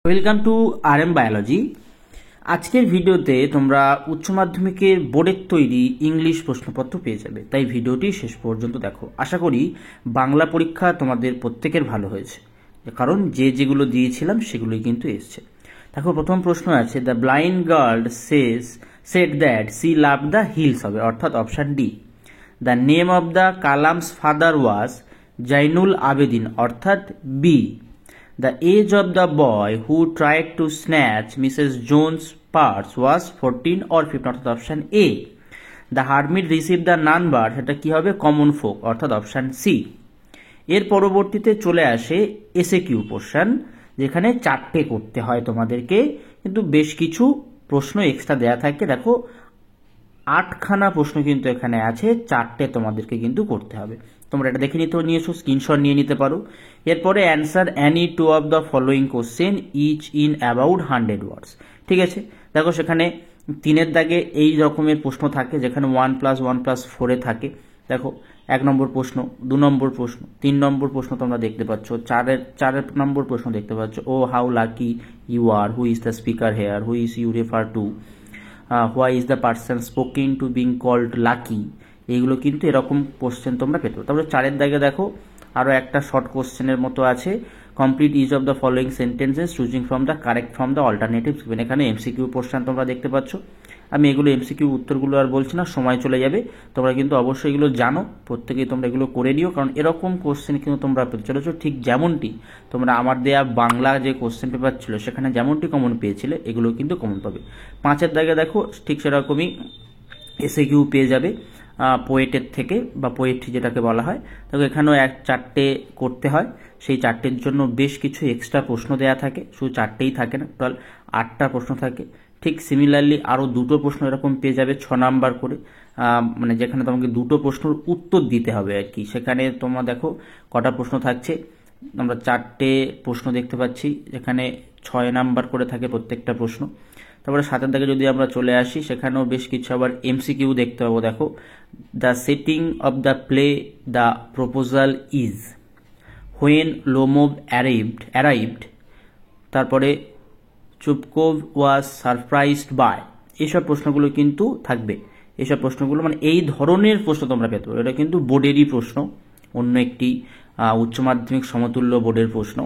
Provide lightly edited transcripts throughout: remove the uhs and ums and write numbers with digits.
Welcome to RM biology. আজকের ভিডিওতে তোমরা উচ্চ মাধ্যমিকের বোর্ডের তৈরি ইংলিশ প্রশ্নপত্র পেয়ে যাবে, তাই ভিডিওটি শেষ পর্যন্ত দেখো। আশা করি বাংলা পরীক্ষা তোমাদের প্রত্যেকের ভালো হয়েছে, কারণ যেগুলো দিয়েছিলাম সেগুলোই কিন্তু এসছে। দেখো, প্রথম প্রশ্ন আছে, the blind girl said that she love the hills হবে, অর্থাৎ option D. The name of the Kalam's father was Jainul Abedin, অর্থাৎ B. The age of the boy who tried to snatch Mrs. Jones' purse was 14 or 15, অর্থাৎ option A. The hermit received the number, সেটা কি হবে? Common folk, অর্থাৎ option C. এর পরবর্তীতে চলে আসে এসএ কিউ পোর্শন, যেখানে 4টে করতে হয় তোমাদেরকে, কিন্তু বেশ কিছু প্রশ্ন এক্সট্রা দেয়া থাকে। দেখো, 8খানা প্রশ্ন কিন্তু এখানে আছে, 4টে তোমাদেরকে কিন্তু করতে হবে। তোমরা এটা দেখে নিয়েছো, স্ক্রিনশট নিয়ে নিতে পারো। এরপরে answer any two of the following question each in about 100 words. ঠিক আছে, দেখো সেখানে 3-এর দাগে এই রকমের প্রশ্ন থাকে, যেখানে 1+1+4 থাকে। দেখো, 1 নম্বর প্রশ্ন, 2 নম্বর প্রশ্ন, 3 নম্বর প্রশ্ন তোমরা দেখতে পাচ্ছ, 4 নম্বর প্রশ্ন দেখতে পাচ্ছ, oh how lucky you are, who is the speaker here, who is you refer to, why is the person spoking to being called lucky. এইগুলো কিন্তু এরকম কোশ্চেন তোমরা পেতে। তারপরে 4-এর দাগে দেখো আরও একটা শর্ট কোশ্চেনের মতো আছে, complete each of the following sentences choosing from the correct from the alternatives given. এখানে এমসিকিউ পোর্শন তোমরা দেখতে পাচ্ছ। আমি এগুলো এমসিকিউ উত্তরগুলো আর বলছি না, সময় চলে যাবে। তোমরা কিন্তু অবশ্যই এগুলো জানো, প্রত্যেকেই তোমরা এগুলো করে নিও, কারণ এরকম কোশ্চেন কিন্তু তোমরা পেতে চলেছো, ঠিক যেমনটি তোমরা আমার দেয়া বাংলা যে কোশ্চেন পেপার ছিল সেখানে যেমনটি কমন পেয়েছিলে, এগুলো কিন্তু কমন পাবে। 5-এর দাগে দেখো ঠিক সেরকমই এসএ কিউ পেয়ে যাবে পোয়েটের থেকে, বা পোয়েট্রি যেটাকে বলা হয়। তো এখানেও 4টে করতে হয়, সেই 4টের জন্য বেশ কিছু এক্সট্রা প্রশ্ন দেয়া থাকে, শুধু 4টেই থাকে না, টোটাল 8টা প্রশ্ন থাকে। ঠিক সিমিলারলি আরও 2টো প্রশ্ন এরকম পেয়ে যাবে 6 নাম্বার করে, মানে যেখানে তোমাকে 2টো প্রশ্নের উত্তর দিতে হবে আর কি। সেখানে তোমরা দেখো কটা প্রশ্ন থাকছে, আমরা 4টে প্রশ্ন দেখতে পাচ্ছি, যেখানে 6 নাম্বার করে থাকে প্রত্যেকটা প্রশ্ন। তারপরে 7-এর দিকে যদি আমরা চলে আসি, সেখানেও বেশ কিছু আবার এমসিকিউ দেখতে পাবো। দেখো, the setting of the play the proposal is, when Lomov arrived, তারপরে চুপকোভ ওয়াজ সারপ্রাইজড বাই। এইসব প্রশ্নগুলো কিন্তু থাকবে। এইসব প্রশ্নগুলো মানে এই ধরনের প্রশ্ন তোমরা পেতে পারো, এটা কিন্তু বোর্ডেরই প্রশ্ন, অন্য একটি উচ্চ মাধ্যমিক সমতুল্য বোর্ডের প্রশ্ন।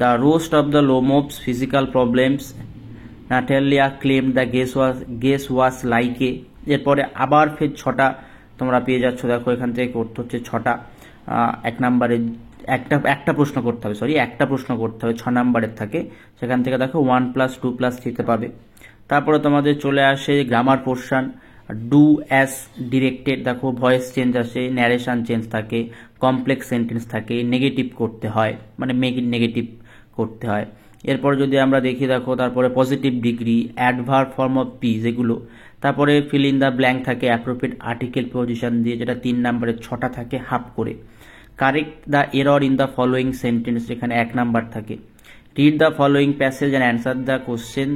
The roast of the লোমোভস physical problems, Natalia claim the guess was like a. এরপরে আবার ফের 6টা তোমরা পেয়ে যাচ্ছ। দেখো, এখান থেকে করতে হচ্ছে 6টা। 1 নম্বরে একটা প্রশ্ন করতে হবে, একটা প্রশ্ন করতে হবে, 6 নম্বরের থাকে। সেখান থেকে দেখো 1+2+3 পাবে। তারপরে তোমাদের চলে আসে grammar portion, do as directed. দেখো, ভয়েস চেঞ্জ আসে, ন্যারেশন চেঞ্জ থাকে, কমপ্লেক্স সেন্টেন্স থাকে, নেগেটিভ করতে হয়, মানে মেক ইট নেগেটিভ করতে হয়। এরপর যদি আমরা দেখি, দেখো তারপরে positive degree, adverb form of piece, এগুলো। তারপরে ফিল ইন দ্য ব্ল্যাঙ্ক থাকে অ্যাপ্রোপ্রিয়েট আর্টিকেল পজিশন দিয়ে, যেটা 3 নম্বরের 6টা থাকে হাফ করে। Correct the error in the following sentence, যেখানে 1 নাম্বার থাকে। Read the following passage and answer the question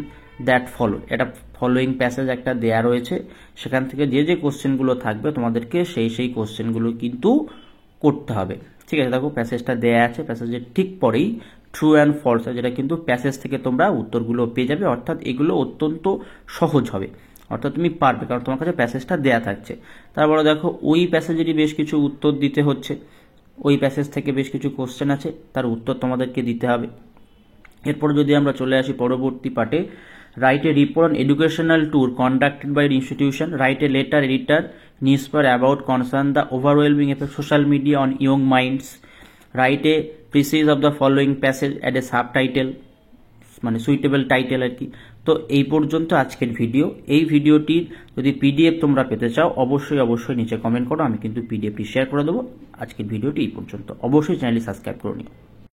that follow. এটা ফলোয়িং প্যাসেজ একটা দেয়া রয়েছে, সেখান থেকে যে কোশ্চেনগুলো থাকবে তোমাদেরকে সেই কোশ্চেনগুলো কিন্তু করতে হবে। ঠিক আছে, দেখো প্যাসেজটা দেয়া আছে, প্যাসেজের ঠিক পরেই ট্রু অ্যান্ড ফলস, যেটা কিন্তু প্যাসেজ থেকে তোমরা উত্তরগুলো পেয়ে যাবে, অর্থাৎ এগুলো অত্যন্ত সহজ হবে, অর্থাৎ তুমি পারবে, কারণ তোমার কাছে প্যাসেজটা দেয়া থাকছে। তারপরে দেখো, ওই প্যাসেজেরই বেশ কিছু উত্তর দিতে হচ্ছে, ওই প্যাসেজ থেকে বেশ কিছু কোশ্চেন আছে, তার উত্তর তোমাদেরকে দিতে হবে। এরপর যদি আমরা চলে আসি পরবর্তী পার্টে, write a report on educational tour conducted by institution, write a letter editor newspaper about concern the overwhelming effect social media on young minds, write a precis of the following passage at a sub title, মানে suitable title আর কি। তো এই পর্যন্ত আজকের video. এই ভিডিওটির যদি পিডিএফ তোমরা পেতে চাও, অবশ্যই নিচে কমেন্ট করো, আমি কিন্তু পিডিএফটি শেয়ার করে দেবো। আজকের ভিডিওটি এই পর্যন্ত, অবশ্যই চ্যানেলটি সাবস্ক্রাইব করে নিও।